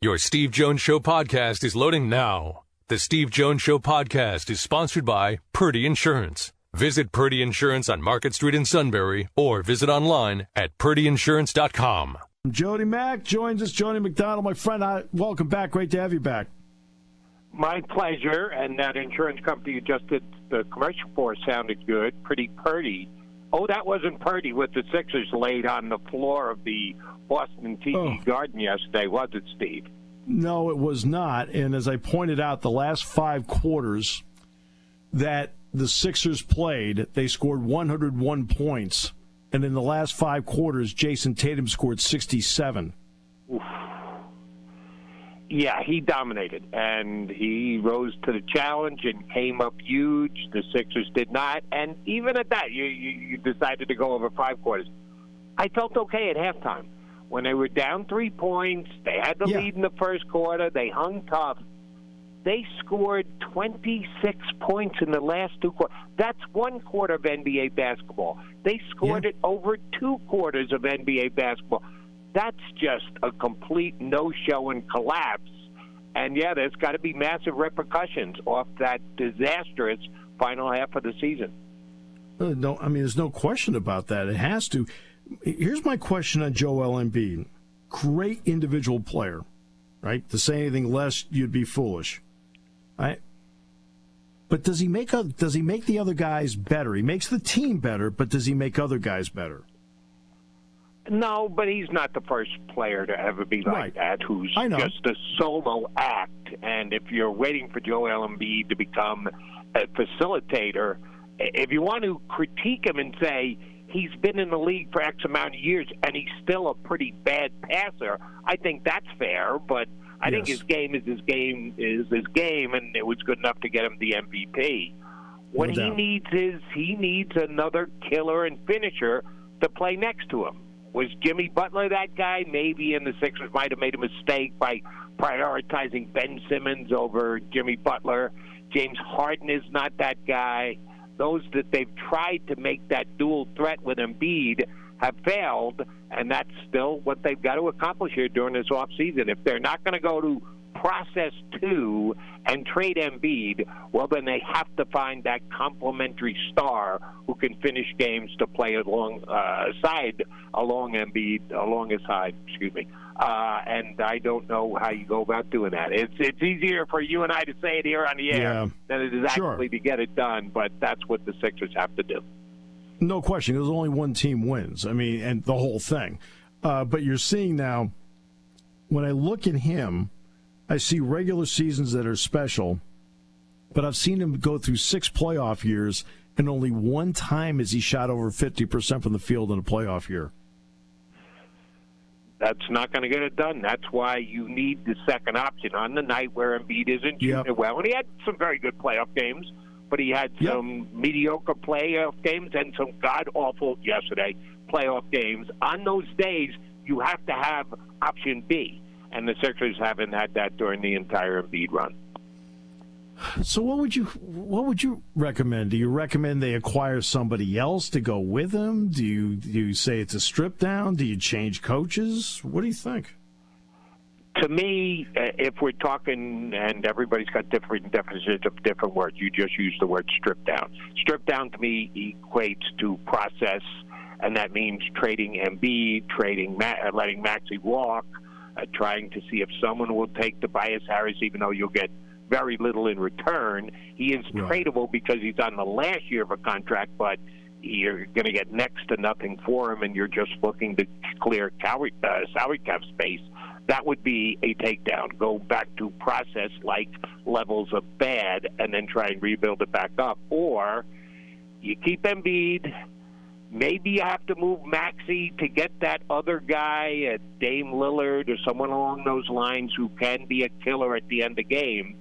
Your Steve Jones Show podcast is loading now. The Steve Jones Show podcast is sponsored by Purdy Insurance. Visit Purdy Insurance on Market Street in Sunbury or visit online at purdyinsurance.com. Jody Mack joins us. Jody McDonald, my friend, welcome back. Great to have you back. My pleasure. And that insurance company you just did the commercial for sounded good. Pretty Purdy. Oh, that wasn't Purdy with the Sixers laid on the floor of the Boston TD Garden yesterday, was it, Steve? No, it was not. And as I pointed out, the last 5 quarters that the Sixers played, they scored 101 points. And in the last 5 quarters, Jason Tatum scored 67. Oof. Yeah, he dominated, and he rose to the challenge and came up huge. The Sixers did not. And even at that, you decided to go over 5 quarters. I felt okay at halftime. When they were down 3 points, they had the lead in the first quarter, they hung tough. They scored 26 points in the last 2 quarters. That's 1 quarter of NBA basketball. They scored it over 2 quarters of NBA basketball. That's just a complete no-show and collapse. And, there's got to be massive repercussions off that disastrous final half of the season. No, I mean, there's no question about that. It has to. Here's my question on Joel Embiid. Great individual player, right? To say anything less, you'd be foolish, right? But does he make the other guys better? He makes the team better, but does he make other guys better? No, but he's not the first player to ever be like that, who's just a solo act. And if you're waiting for Joel Embiid to become a facilitator, if you want to critique him and say he's been in the league for X amount of years and he's still a pretty bad passer, I think that's fair. But I think his game is his game, and it was good enough to get him the MVP. What he needs another killer and finisher to play next to him. Was Jimmy Butler that guy? Maybe, and the Sixers might have made a mistake by prioritizing Ben Simmons over Jimmy Butler. James Harden is not that guy. Those that they've tried to make that dual threat with Embiid have failed, and that's still what they've got to accomplish here during this offseason. If they're not going to go to process 2 and trade Embiid, well, then they have to find that complementary star who can finish games to play along his side. And I don't know how you go about doing that. It's easier for you and I to say it here on the air than it is actually to get it done, but that's what the Sixers have to do. No question. There's only one team wins. I mean, and the whole thing. But you're seeing now, when I look at him, I see regular seasons that are special, but I've seen him go through 6 playoff years, and only 1 time has he shot over 50% from the field in a playoff year. That's not going to get it done. That's why you need the second option on the night where Embiid isn't shooting well. And he had some very good playoff games, but he had some mediocre playoff games and some god-awful yesterday playoff games. On those days, you have to have option B. And the Sixers haven't had that during the entire Embiid run. So what would you recommend? Do you recommend they acquire somebody else to go with him? Do you say it's a strip down? Do you change coaches? What do you think? To me, if we're talking, and everybody's got different definitions of different words, you just use the word strip down. Strip down to me equates to process, and that means trading Embiid, letting Maxey walk, trying to see if someone will take Tobias Harris, even though you'll get very little in return. He is tradable because he's on the last year of a contract, but you're going to get next to nothing for him, and you're just looking to clear salary cap space. That would be a takedown. Go back to process-like levels of bad and then try and rebuild it back up. Or you keep Embiid. Maybe you have to move Maxey to get that other guy, Dame Lillard or someone along those lines who can be a killer at the end of games,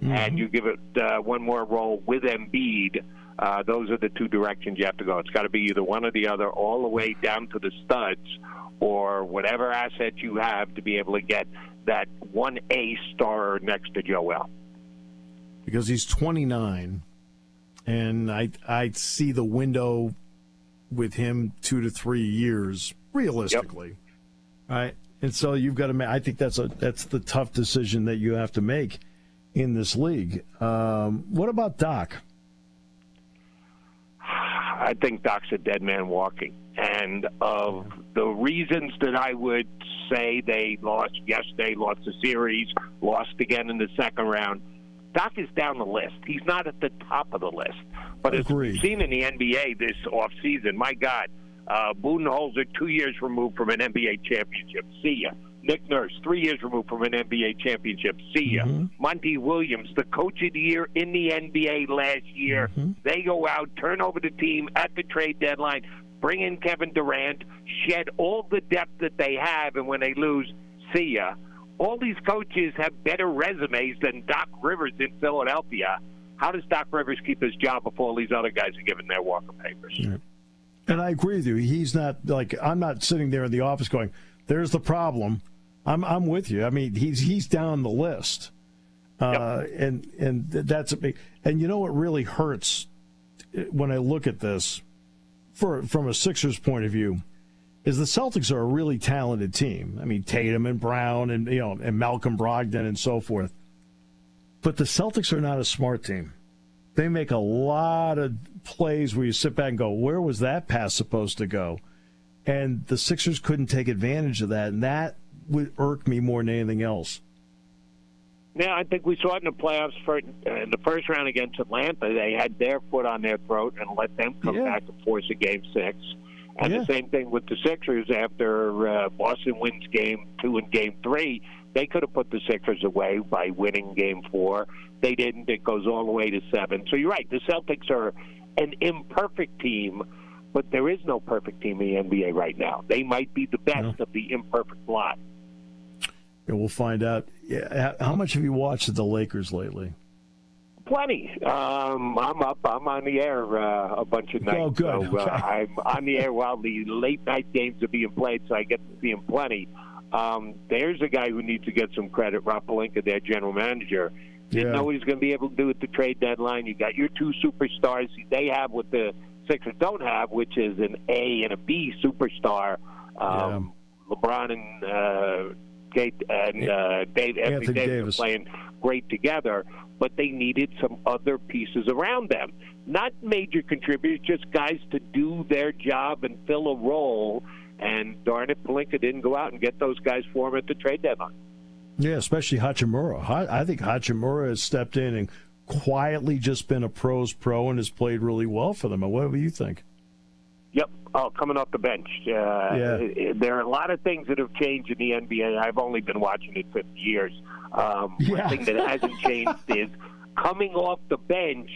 and you give it one more role with Embiid. Those are the 2 directions you have to go. It's got to be either one or the other, all the way down to the studs, or whatever asset you have to be able to get that 1A star next to Joel. Because he's 29, and I see the window with him 2 to 3 years, realistically. Right? And so you've got to make. I think that's the tough decision that you have to make in this league. What about Doc? I think Doc's a dead man walking. And of the reasons that I would say they lost yesterday, lost the series, lost again in the second round, Doc is down the list. He's not at the top of the list. But as we've seen in the NBA this offseason, my God, Budenholzer 2 years removed from an NBA championship. See ya. Nick Nurse, 3 years removed from an NBA championship. See ya. Monty Williams, the coach of the year in the NBA last year. They go out, turn over the team at the trade deadline, bring in Kevin Durant, shed all the depth that they have, and when they lose, see ya. All these coaches have better resumes than Doc Rivers in Philadelphia. How does Doc Rivers keep his job before all these other guys are given their Walker papers? Yeah. And I agree with you. He's not like, I'm not sitting there in the office going, "There's the problem." I'm with you. I mean, he's down the list, and that's a big. And you know what really hurts when I look at this, from a Sixers point of view, is the Celtics are a really talented team. I mean, Tatum and Brown and and Malcolm Brogdon and so forth. But the Celtics are not a smart team. They make a lot of plays where you sit back and go, "Where was that pass supposed to go?" And the Sixers couldn't take advantage of that, and that would irk me more than anything else. Yeah, I think we saw it in the playoffs in the first round against Atlanta. They had their foot on their throat and let them come back and force a Game 6. And the same thing with the Sixers after Boston wins Game 2 and Game 3. They could have put the Sixers away by winning Game 4. They didn't. It goes all the way to 7. So you're right. The Celtics are an imperfect team, but there is no perfect team in the NBA right now. They might be the best of the imperfect lot. Yeah, we'll find out. Yeah, how much have you watched the Lakers lately? Plenty. I'm up. I'm on the air a bunch of nights. Oh, good. So, I'm on the air while the late-night games are being played, so I get to see them plenty. There's a guy who needs to get some credit, Rob Pelinka, their general manager. Didn't know what he was going to be able to do at the trade deadline. You got your two superstars. They have what the Sixers don't have, which is an A and a B superstar. LeBron and Anthony Davis are playing great together, but they needed some other pieces around them. Not major contributors, just guys to do their job and fill a role. And darn it, Pelinka didn't go out and get those guys for him at the trade deadline. Yeah, especially Hachimura. I think Hachimura has stepped in and quietly just been a pro's pro and has played really well for them. What do you think? Yep. Oh, coming off the bench. There are a lot of things that have changed in the NBA. I've only been watching it 50 years. One thing that hasn't changed is coming off the bench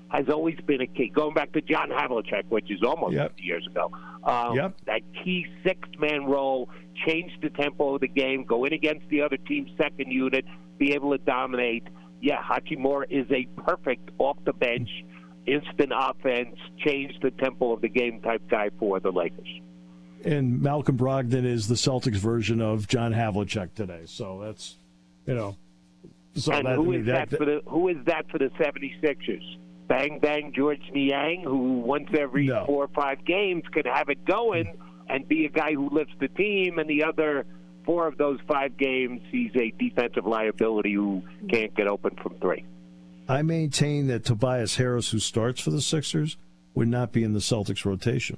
has always been a key. Going back to John Havlicek, which is almost 50 years ago. That key sixth-man role, change the tempo of the game, go in against the other team's second unit, be able to dominate. Yeah, Hachimura is a perfect off-the-bench, instant offense, change the tempo of the game type guy for the Lakers. And Malcolm Brogdon is the Celtics version of John Havlicek today. So that's, So and who is that for the 76ers? Bang Bang George Niang, who once every 4 or 5 games can have it going and be a guy who lifts the team, and the other 4 of those 5 games, he's a defensive liability who can't get open from 3. I maintain that Tobias Harris, who starts for the Sixers, would not be in the Celtics rotation.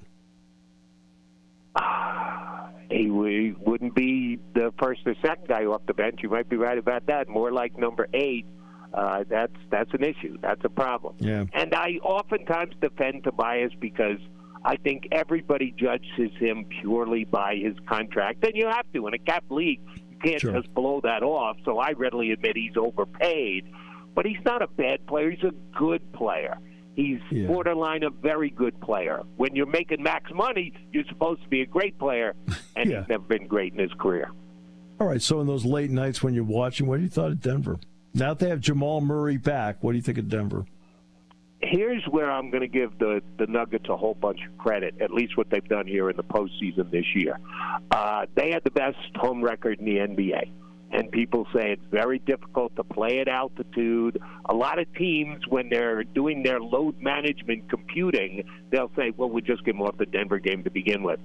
He wouldn't be the first or second guy off the bench. You might be right about that. More like number 8. That's an issue. That's a problem. Yeah. And I oftentimes defend Tobias because I think everybody judges him purely by his contract. And you have to. In a cap league, you can't just blow that off. So I readily admit he's overpaid. But he's not a bad player. He's a good player. He's borderline a very good player. When you're making max money, you're supposed to be a great player, and he's never been great in his career. All right, so in those late nights when you're watching, what do you thought of Denver? Now that they have Jamal Murray back, what do you think of Denver? Here's where I'm going to give the Nuggets a whole bunch of credit, at least what they've done here in the postseason this year. They had the best home record in the NBA. and people say it's very difficult to play at altitude. A lot of teams, when they're doing their load management computing, they'll say, well, we'll just give them off the Denver game to begin with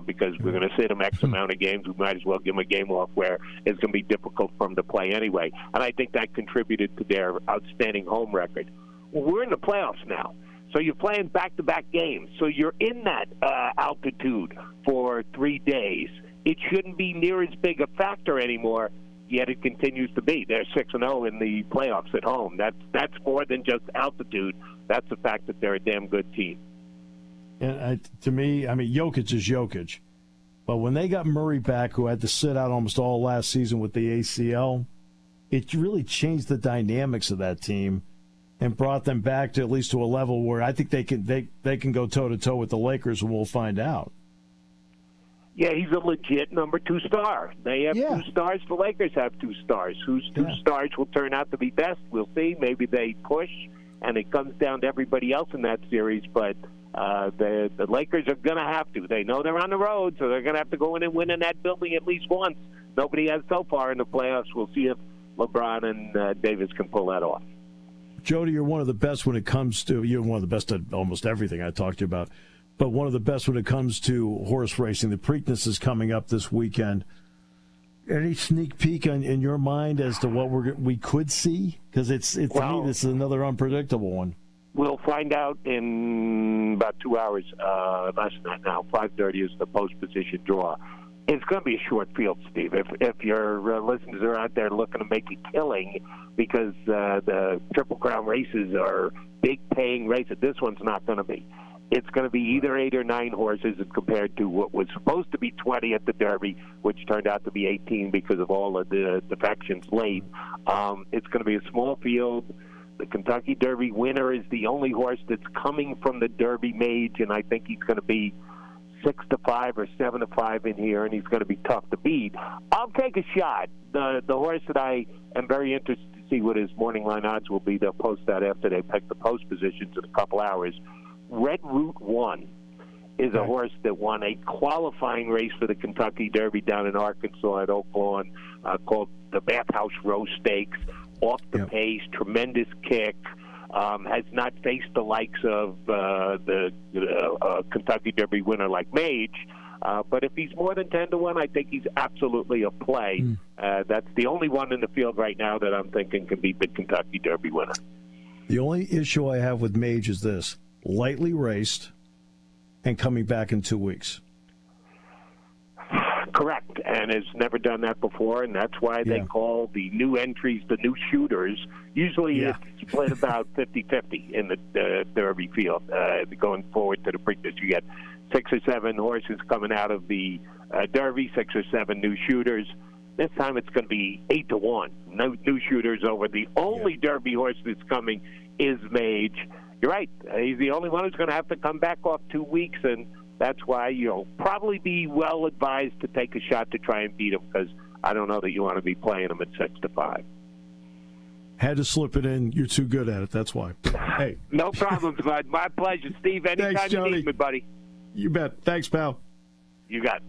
because we're going to sit them X amount of games. We might as well give them a game off where it's going to be difficult for them to play anyway. And I think that contributed to their outstanding home record. Well, we're in the playoffs now. So you're playing back-to-back games. So you're in that altitude for 3 days. It shouldn't be near as big a factor anymore, yet it continues to be. They're 6-0 in the playoffs at home. That's more than just altitude. That's the fact that they're a damn good team. And to me, I mean, Jokic is Jokic. But when they got Murray back, who had to sit out almost all last season with the ACL, it really changed the dynamics of that team and brought them back to at least to a level where I think they can go toe-to-toe with the Lakers, and we'll find out. Yeah, he's a legit number 2 star. They have 2 stars. The Lakers have 2 stars. Whose 2 stars will turn out to be best, we'll see. Maybe they push, and it comes down to everybody else in that series. But the Lakers are going to have to. They know they're on the road, so they're going to have to go in and win in that building at least once. Nobody has so far in the playoffs. We'll see if LeBron and Davis can pull that off. Jody, you're one of the best when it comes to – you're one of the best at almost everything I talked to you about. But one of the best when it comes to horse racing. The Preakness is coming up this weekend. Any sneak peek in your mind as to what we could see? Because to me, this is another unpredictable one. We'll find out in about 2 hours. Less than that now. 5:30 is the post position draw. It's going to be a short field, Steve. If your listeners are out there looking to make a killing because the Triple Crown races are big paying races, this one's not going to be. It's going to be either 8 or 9 horses compared to what was supposed to be 20 at the Derby, which turned out to be 18 because of all of the defections late. It's going to be a small field. The Kentucky Derby winner is the only horse that's coming from the Derby Mage, and I think he's going to be 6-5 or 7-5 in here, and he's going to be tough to beat. I'll take a shot. The horse that I am very interested to see what his morning line odds will be, they'll post that after they pick the post positions in a couple hours. Red Route 1 is a horse that won a qualifying race for the Kentucky Derby down in Arkansas at Oak Lawn called the Bathhouse Row Stakes. Off the pace, tremendous kick. Has not faced the likes of the Kentucky Derby winner like Mage. But if he's more than 10-1, I think he's absolutely a play. That's the only one in the field right now that I'm thinking can beat the Kentucky Derby winner. The only issue I have with Mage is this: lightly raced and coming back in 2 weeks. Correct, and has never done that before, and that's why they call the new entries the new shooters. Usually it's split about 50-50 in the Derby field. Going forward to the Preakness, you get 6 or 7 horses coming out of the Derby, 6 or 7 new shooters. This time it's going to be 8-1. No new shooters over. The only Derby horse that's coming is Mage. You're right. He's the only one who's going to have to come back off 2 weeks, and that's why you'll probably be well advised to take a shot to try and beat him, because I don't know that you want to be playing him at 6-5. Had to slip it in. You're too good at it. That's why. Hey, no problem, bud. My pleasure, Steve. Anytime you need me, buddy. You bet. Thanks, pal. You got it.